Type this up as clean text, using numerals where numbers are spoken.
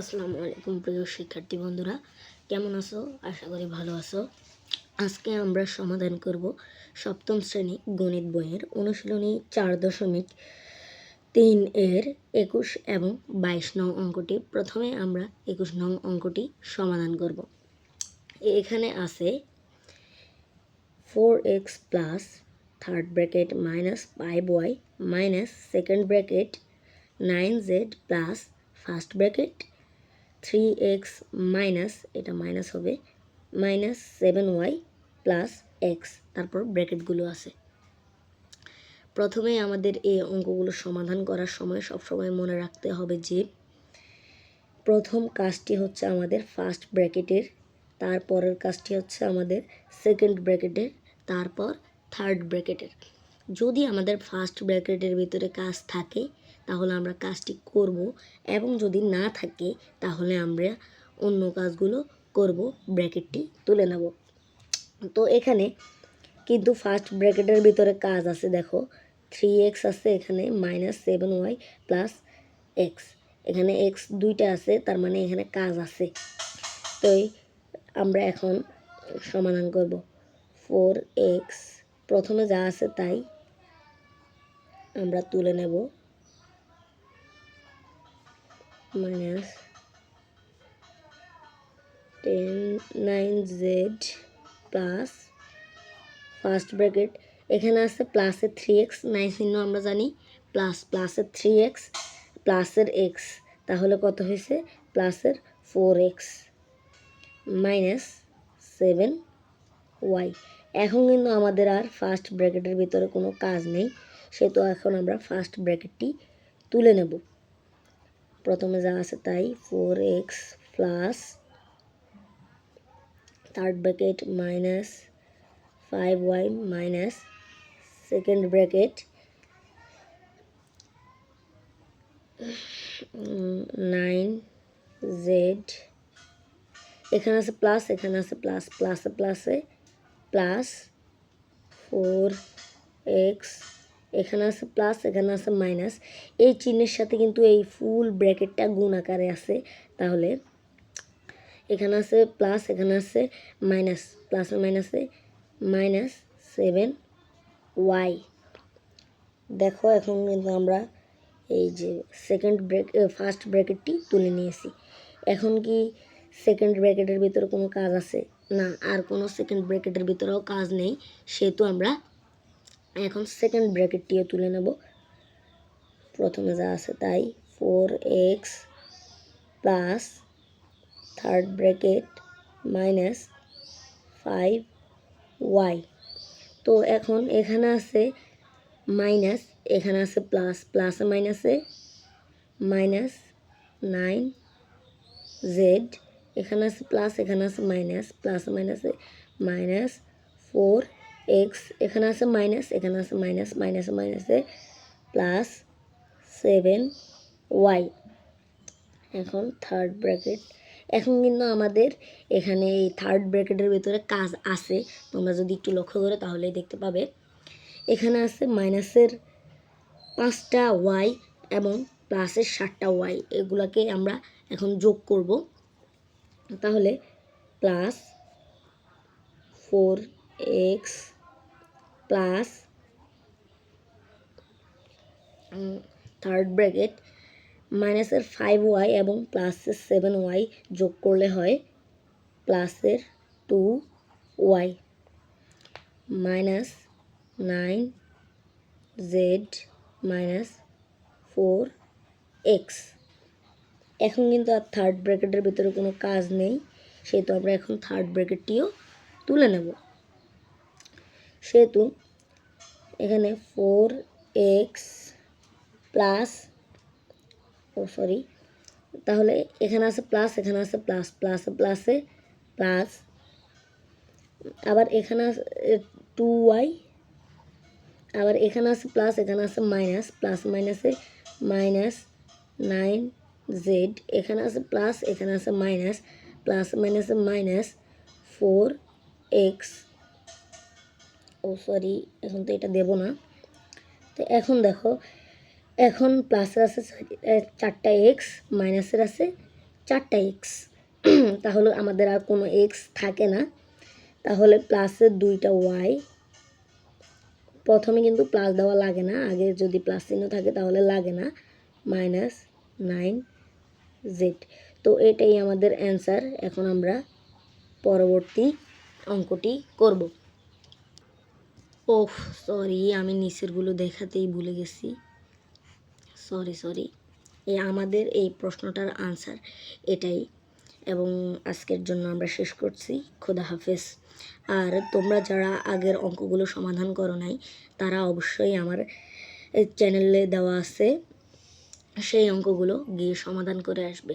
আসসালামু আলাইকুম প্রিয় শিক্ষার্থী বন্ধুরা, কেমন আছো? আশা করি ভালো আছো। আজকে আমরা সমাধান করব সপ্তম শ্রেণী গণিত বইয়ের অনুশীলনী 4.3 এর 21 এবং 22 নং অঙ্কটি। প্রথমে আমরা 21 নং অঙ্কটি সমাধান করব। এখানে আছে 4x plus third bracket minus 5y minus second bracket 9z plus first bracket 3x minus, এটা মাইনাস হবে, মাইনাস 7y প্লাস এক্স, তারপর ব্র্যাকেটগুলো আছে। প্রথমে আমাদের এই অঙ্কগুলো সমাধান করার সময় সবসময় মনে রাখতে হবে যে প্রথম কাজটি হচ্ছে আমাদের ফার্স্ট ব্র্যাকেটের, তারপরের কাজটি হচ্ছে আমাদের সেকেন্ড ব্র্যাকেটের, তারপর থার্ড ব্র্যাকেটের। যদি আমাদের ফার্স্ট ব্র্যাকেটের ভিতরে কাজ থাকে তাহলে আমরা কাজটি করব, এবং যদি না থাকে তাহলে আমরা অন্য কাজগুলো করব, ব্র্যাকেটটি তুলে নেব। তো এখানে কিন্তু ফার্স্ট ব্র্যাকেটের ভিতরে কাজ আছে, দেখো 3x আছে, এখানে মাইনাস 7y প্লাস এক্স, এখানে এক্স দুইটা আছে, তার মানে এখানে কাজ আছে। তো আমরা এখন সমাধান করব। 4x প্রথমে যা আছে তাই আমরা তুলে নেব, minus 9z plus first bracket, এখানে আছে প্লাসের 3x, 9 চিহ্ন আমরা জানি, প্লাসের 3x প্লাসের x, তাহলে কত হয়েছে? প্লাসের 4x মাইনাস 7y। এখন কিন্তু আমাদের আর ফার্স্ট ব্র্যাকেটের ভিতরে কোনো কাজ নেই, সেহেতু এখন আমরা ফার্স্ট ব্র্যাকেটটি তুলে নেব। প্রথমে যা আছে তাই, 4x plus third bracket minus 5y minus second bracket 9z, এখানে আছে প্লাস, এখানে আছে প্লাস, প্লাসে প্লাসে প্লাস 4x, এখানে আছে প্লাস, এখানে আছে মাইনাস, এই চিহ্নের সাথে কিন্তু এই ফুল ব্র্যাকেটটা গুণ আকারে আছে, তাহলে এখানে আছে প্লাস, এখানে আছে মাইনাস, প্লাসে মাইনাসে মাইনাস 7y। দেখো এখন কিন্তু আমরা এই যে ফার্স্ট ব্র্যাকেটটি তুলে নিয়েছি। এখন কি সেকেন্ড ব্র্যাকেটের ভিতরে কোনো কাজ আছে? না, আর কোনো সেকেন্ড ব্র্যাকেটের ভিতরেও কাজ নেই, সেহেতু আমরা এখন সেকেন্ড ব্র্যাকেটটিও তুলে নেব। প্রথমে যা আছে তাই, 4x plus third bracket minus 5y। তো এখন এখানে আছে মাইনাস, এখানে আছে প্লাস, প্লাসে মাইনাসে মাইনাস 9z, এখানে আছে প্লাস, এখানে আছে মাইনাস, প্লাসে মাইনাসে মাইনাস 4x, এখানে আছে মাইনাস, এখানে আছে মাইনাস, মাইনাসে মাইনাসে প্লাস 7y। এখন থার্ড ব্র্যাকেট, এখন কিন্তু আমাদের এখানে এই থার্ড ব্র্যাকেটের ভিতরে কাজ আছে, তোমরা যদি একটু লক্ষ্য করো তাহলেই দেখতে পাবে। এখানে আছে মাইনাসের 5টা y এবং প্লাসের 7টা y, এগুলাকে আমরা এখন যোগ করব। তাহলে plus 4x plus third bracket মাইনাসের 5y এবং প্লাসের 7y যোগ করলে হয় প্লাসের 2y minus 9z minus 4x। এখন কিন্তু আর থার্ড ব্র্যাকেটের ভিতরে কোনো কাজ নেই, সেহেতু আমরা এখন থার্ড ব্র্যাকেটটিও তুলে নেব। সেহেতু এখানে 4x প্লাস, তাহলে এখানে আছে প্লাস, এখানে আছে প্লাস, প্লাসে প্লাসে প্লাস, আবার এখানে আছে 2y, আবার এখানে আছে প্লাস, এখানে আছে মাইনাস, প্লাস মাইনাসে মাইনাস 9z, এখানে আছে প্লাস, এখানে আছে মাইনাস, প্লাস মাইনাসে মাইনাস 4x, এখন তো এটা দেব না। তো এখন দেখো, এখন প্লাসের আছে 4টা x, মাইনাসের আছে 4টা এক্স। তাহলে আমাদের আর কোনো এক্স থাকে না। তাহলে প্লাসের 2টা ওয়াই, প্রথমে কিন্তু প্লাস দেওয়া লাগে না, আগে যদি প্লাস চিহ্ন থাকে তাহলে লাগে না, মাইনাস 9z। তো এটাই আমাদের অ্যান্সার। এখন আমরা পরবর্তী অঙ্কটি করব। ওহ সরি, আমি নিচেরগুলো দেখাতেই ভুলে গেছি, সরি। আমাদের এই প্রশ্নটার আনসার এটাই। এবং আজকের জন্য আমরা শেষ করছি। খোদা হাফেজ। আর তোমরা যারা আগের অঙ্কগুলো সমাধান করো নাই তারা অবশ্যই আমার চ্যানেলে দেওয়া আছে সেই অঙ্কগুলো গিয়ে সমাধান করে আসবে।